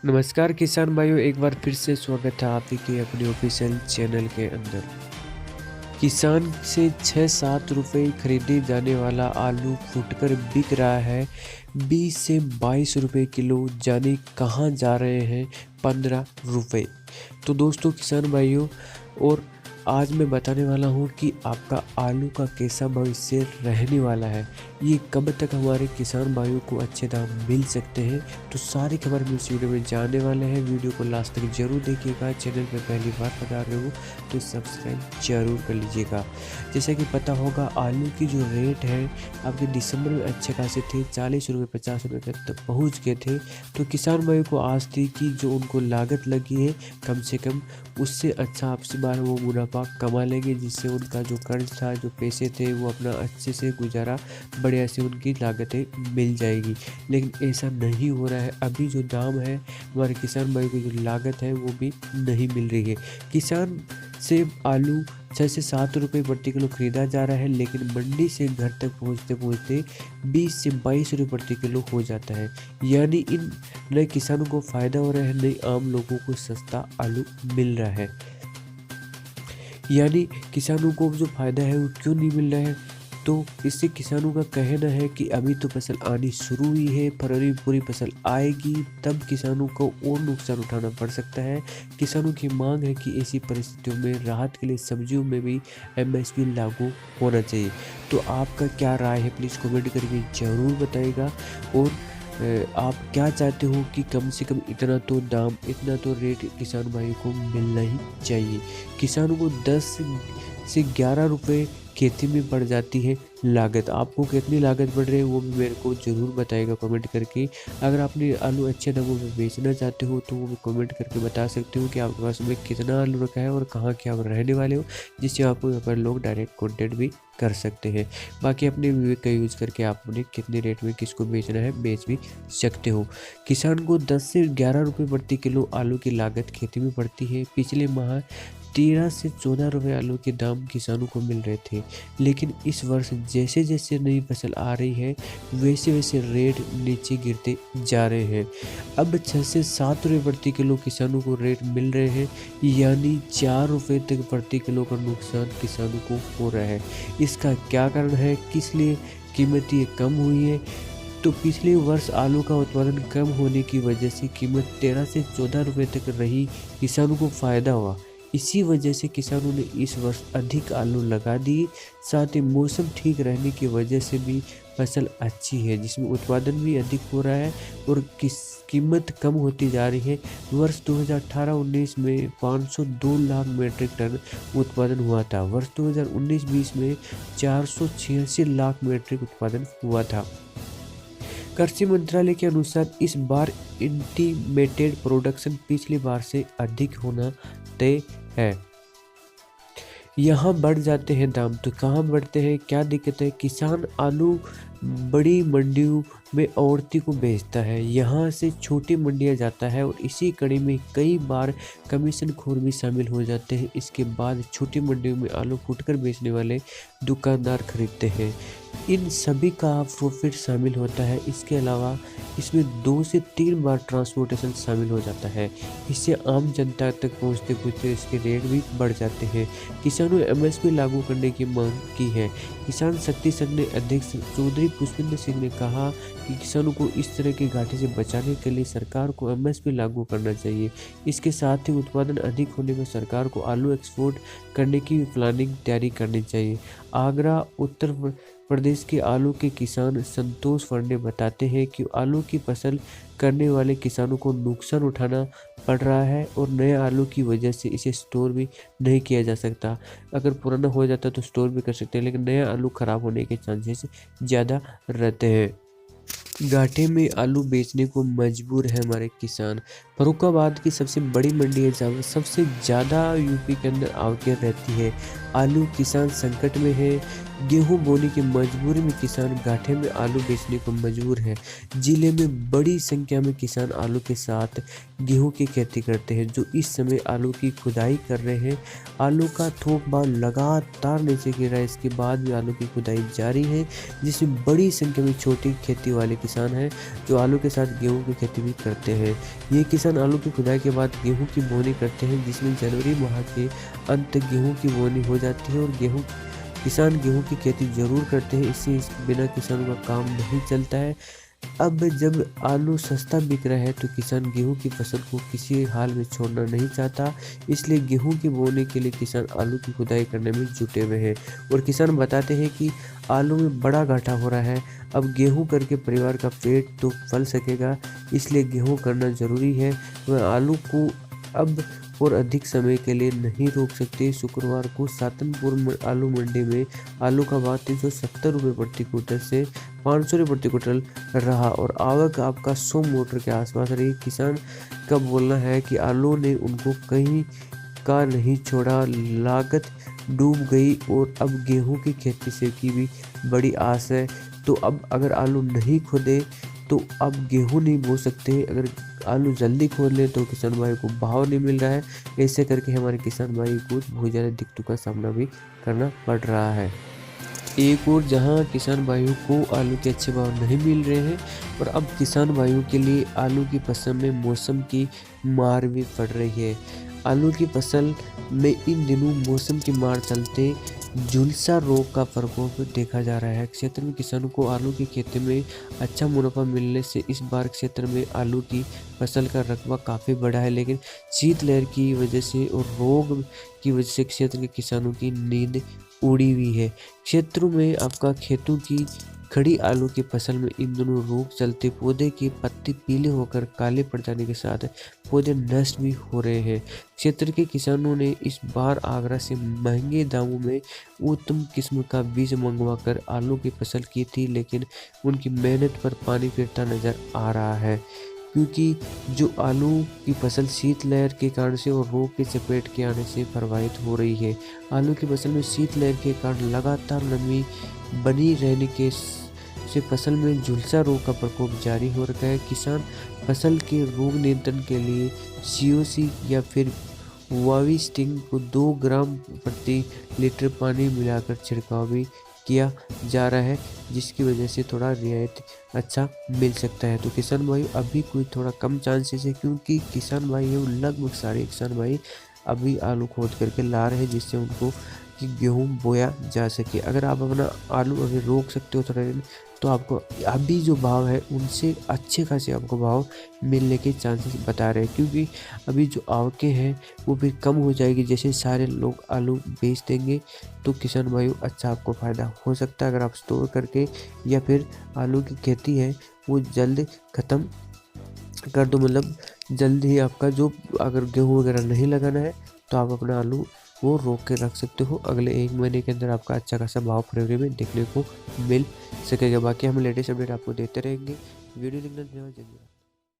नमस्कार किसान भाइयों, एक बार फिर से स्वागत है आप ही के अपने ऑफिशियल चैनल के अंदर। किसान से 6-7 रुपए खरीदे जाने वाला आलू फुटकर बिक रहा है 20 से 22 रुपए किलो, जाने कहाँ जा रहे हैं 15 रुपए। तो दोस्तों किसान भाइयों, और आज मैं बताने वाला हूँ कि आपका आलू का कैसा भविष्य रहने वाला है, ये कब तक हमारे किसान भाइयों को अच्छे दाम मिल सकते हैं। तो सारी खबर हम इस वीडियो में जानने वाले हैं। वीडियो को लास्ट तक जरूर देखिएगा। चैनल पर पहली बार पधार रहे हो तो सब्सक्राइब जरूर कर लीजिएगा। जैसा कि पता होगा, आलू की जो रेट है आपके दिसंबर में अच्छे खासे थे, 40 रुपये 50 रुपये तक पहुँच गए थे। तो किसान भाइयों को आज थी कि जो उनको लागत लगी है कम से कम उससे अच्छा आपसे बार वो मुनाफा कमा लेंगे, जिससे उनका जो कर्ज था, जो पैसे थे, वो अपना अच्छे से गुजारा बढ़िया से उनकी लागतें मिल जाएगी। लेकिन ऐसा नहीं हो रहा है। अभी जो दाम है हमारे किसान भाई की जो लागत है वो भी नहीं मिल रही है। किसान से आलू 6 से 7 रुपये प्रति किलो खरीदा जा रहा है, लेकिन मंडी से घर तक पहुंचते पहुंचते 20 से 22 रुपये प्रति किलो हो जाता है। यानी इन नए किसानों को फायदा हो रहा है, नए आम लोगों को सस्ता आलू मिल रहा है। यानी किसानों को जो फायदा है वो क्यों नहीं मिल रहा है, तो इससे किसानों का कहना है कि अभी तो फसल आनी शुरू हुई है, फरवरी पूरी फसल आएगी तब किसानों को और नुकसान उठाना पड़ सकता है। किसानों की मांग है कि ऐसी परिस्थितियों में राहत के लिए सब्जियों में भी एमएसपी लागू होना चाहिए। तो आपका क्या राय है, प्लीज़ कमेंट करके ज़रूर बताइएगा। और आप क्या चाहते हो कि कम से कम इतना तो दाम, इतना तो रेट किसान भाई को मिलना ही चाहिए। किसानों को 10 से 11 रुपए खेती में पड़ जाती है लागत। आपको कितनी लागत पड़ रही है वो भी मेरे को ज़रूर बताइएगा कमेंट करके। अगर आपने आलू अच्छे दामों में बेचना चाहते हो तो वो भी कमेंट करके बता सकते हो कि आपके पास में कितना आलू रखा है और कहाँ के आप रहने वाले हो, जिससे आपको यहाँ पर लोग डायरेक्ट कॉन्टेक्ट भी कर सकते हैं। बाकी अपने विवेक का यूज़ करके आप उन्हें कितने रेट में किसको बेचना है बेच भी सकते हो। किसान को 10 से 11 रुपये प्रति किलो आलू की लागत खेती में पड़ती है। पिछले माह 13 से 14 रुपये आलू के दाम किसानों को मिल रहे थे, लेकिन इस वर्ष जैसे जैसे नई फसल आ रही है वैसे वैसे रेट नीचे गिरते जा रहे हैं। अब 6 से 7 रुपये प्रति किलो किसानों को रेट मिल रहे हैं, यानी 4 रुपये तक प्रति किलो का नुकसान किसानों को हो रहा है। इसका क्या कारण है, किस लिए कीमत ये कम हुई है? तो पिछले वर्ष आलू का उत्पादन कम होने की वजह से कीमत 13 से 14 रुपये तक रही, किसानों को फायदा हुआ। इसी वजह से किसानों ने इस वर्ष अधिक आलू लगा दी। साथ ही मौसम ठीक रहने की वजह से भी फसल अच्छी है, जिसमें उत्पादन भी अधिक हो रहा है और कीमत कम होती जा रही है। वर्ष 2018-19 में 502 लाख मीट्रिक टन उत्पादन हुआ था। वर्ष 2019-20 में 486 लाख मीट्रिक उत्पादन हुआ था। कृषि मंत्रालय के अनुसार इस बार इंटीमेटेड प्रोडक्शन पिछली बार से अधिक होना तय है। यहाँ बढ़ जाते हैं दाम, तो कहाँ बढ़ते हैं, क्या दिक्कत है? किसान आलू बड़ी मंडियों में औरती को बेचता है, यहाँ से छोटी मंडियाँ जाता है और इसी कड़ी में कई बार कमीशन खोर भी शामिल हो जाते हैं। इसके बाद छोटी मंडियों में आलू फुटकर बेचने वाले दुकानदार खरीदते हैं। इन सभी का प्रॉफिट शामिल होता है। इसके अलावा इसमें 2 से 3 बार ट्रांसपोर्टेशन शामिल हो जाता है। इससे आम जनता तक पहुंचते पहुंचते इसके रेट भी बढ़ जाते हैं। किसानों ने एमएसपी लागू करने की मांग की है। किसान शक्ति संघ ने अध्यक्ष चौधरी पुष्पेंद्र सिंह ने कहा कि किसानों को इस तरह के घाटे से बचाने के लिए सरकार को एमएसपी लागू करना चाहिए। इसके साथ ही उत्पादन अधिक होने में सरकार को आलू एक्सपोर्ट करने की प्लानिंग तैयारी करनी चाहिए। आगरा उत्तर प्रदेश के आलू के किसान संतोष फंडे बताते हैं कि आलू की फसल करने वाले किसानों को नुकसान उठाना पड़ रहा है और नए आलू की वजह से इसे स्टोर भी नहीं किया जा सकता। अगर पुराना हो जाता तो स्टोर भी कर सकते हैं, लेकिन नया आलू खराब होने के चांसेस ज़्यादा रहते हैं। घाटे में आलू बेचने को मजबूर है हमारे किसान। फर्रुखाबाद की सबसे बड़ी मंडी है जहाँ सबसे ज़्यादा यूपी के अंदर आवकें रहती है। आलू किसान संकट में है। गेहूं बोने की मजबूरी में किसान गाठे में आलू बेचने को मजबूर है। जिले में बड़ी संख्या में किसान आलू के साथ गेहूं की खेती करते हैं, जो इस समय आलू की खुदाई कर रहे हैं। आलू का थोक भाव लगातार नीचे गिरा है, इसके बाद भी आलू की खुदाई जारी है, जिसमें बड़ी संख्या में छोटी खेती वाले किसान हैं जो आलू के साथ गेहूं की खेती भी करते हैं। ये किसान आलू की खुदाई के बाद गेहूं की बोनी करते हैं, जिसमें जनवरी माह के अंत तक गेहूं की बोनी हो जाती है। और किसान गेहूं की खेती जरूर करते हैं, इससे बिना किसानों का काम नहीं चलता है। अब जब आलू सस्ता बिक रहा है तो किसान गेहूं की फसल को किसी हाल में छोड़ना नहीं चाहता, इसलिए गेहूं की बोने के लिए किसान आलू की खुदाई करने में जुटे हुए हैं। और किसान बताते हैं कि आलू में बड़ा घाटा हो रहा है, अब गेहूं करके परिवार का पेट तो पल सकेगा, इसलिए गेहूं करना जरूरी है। वह आलू को अब और अधिक समय के लिए नहीं रोक सकते। शुक्रवार को सातनपुर आलू मंडी में आलू का भाव 370 रुपये प्रति क्विंटल से 500 रुपये प्रति क्विंटल रहा और आवक आपका 100 मोटर के आसपास रही। किसान का बोलना है कि आलू ने उनको कहीं का नहीं छोड़ा, लागत डूब गई और अब गेहूं की खेती से की भी बड़ी आस है। तो अब अगर आलू नहीं खोदे तो अब गेहूं नहीं बो सकते। अगर आलू जल्दी खोद ले तो किसान भाई को भाव नहीं मिल रहा है। ऐसे करके हमारे किसान भाई को बहुत ज़्यादा दिक्कतों का सामना भी करना पड़ रहा है। एक और जहां किसान भाइयों को आलू के अच्छे भाव नहीं मिल रहे हैं और अब किसान भाइयों के लिए आलू की फसल में मौसम की मार भी पड़ रही है। आलू की फसल में इन दिनों मौसम की मार चलते झुलसा रोग का प्रकोप देखा जा रहा है। क्षेत्र में किसानों को आलू की खेती में अच्छा मुनाफा मिलने से इस बार क्षेत्र में आलू की फसल का रकबा काफ़ी बढ़ा है, लेकिन शीतलहर की वजह से और रोग की वजह से क्षेत्र के किसानों की नींद उड़ी हुई है। क्षेत्रों में आपका खेतों की खड़ी आलू की फसल में इन दोनों रोग चलते पौधे की पत्ती पीले होकर काले पड़ जाने के साथ पौधे नष्ट भी हो रहे हैं। क्षेत्र के किसानों ने इस बार आगरा से महंगे दामों में उत्तम किस्म का बीज मंगवाकर आलू की फसल की थी, लेकिन उनकी मेहनत पर पानी फिरता नजर आ रहा है, क्योंकि जो आलू की फसल शीतलहर के कारण से और रोग के चपेट के आने से प्रभावित हो रही है। आलू की फसल में शीतलहर के कारण लगातार नमी बनी रहने के से फसल में झुलसा रोग का प्रकोप जारी हो रखा है। किसान फसल के रोग नियंत्रण के लिए सीओसी या फिर वाविस्टिंग को 2 ग्राम प्रति लीटर पानी मिलाकर छिड़काव भी किया जा रहा है, जिसकी वजह से थोड़ा रियायत अच्छा मिल सकता है। तो किसान भाई अभी कोई थोड़ा कम चांसेस है, क्योंकि किसान भाई लगभग सारे किसान भाई अभी आलू खोद करके ला रहे हैं, जिससे उनको कि गेहूं बोया जा सके। अगर आप अपना आलू अभी रोक सकते हो थोड़ा दिन, तो आपको अभी जो भाव है उनसे अच्छे खासे आपको भाव मिलने के चांसेस बता रहे हैं, क्योंकि अभी जो आवकें हैं वो भी कम हो जाएगी। जैसे सारे लोग आलू बेच देंगे तो किसान भाइयों अच्छा आपको फ़ायदा हो सकता है। अगर आप स्टोर करके या फिर आलू की खेती है वो जल्द ख़त्म कर दो, मतलब जल्द ही आपका जो अगर गेहूँ वगैरह नहीं लगाना है तो आप अपना आलू वो रोक के रख सकते हो। अगले 1 महीने के अंदर आपका अच्छा खासा भाव फरवरी में देखने को मिल सकेगा। बाकी हम लेटेस्ट अपडेट आपको देते रहेंगे। वीडियो देखना धन्यवाद।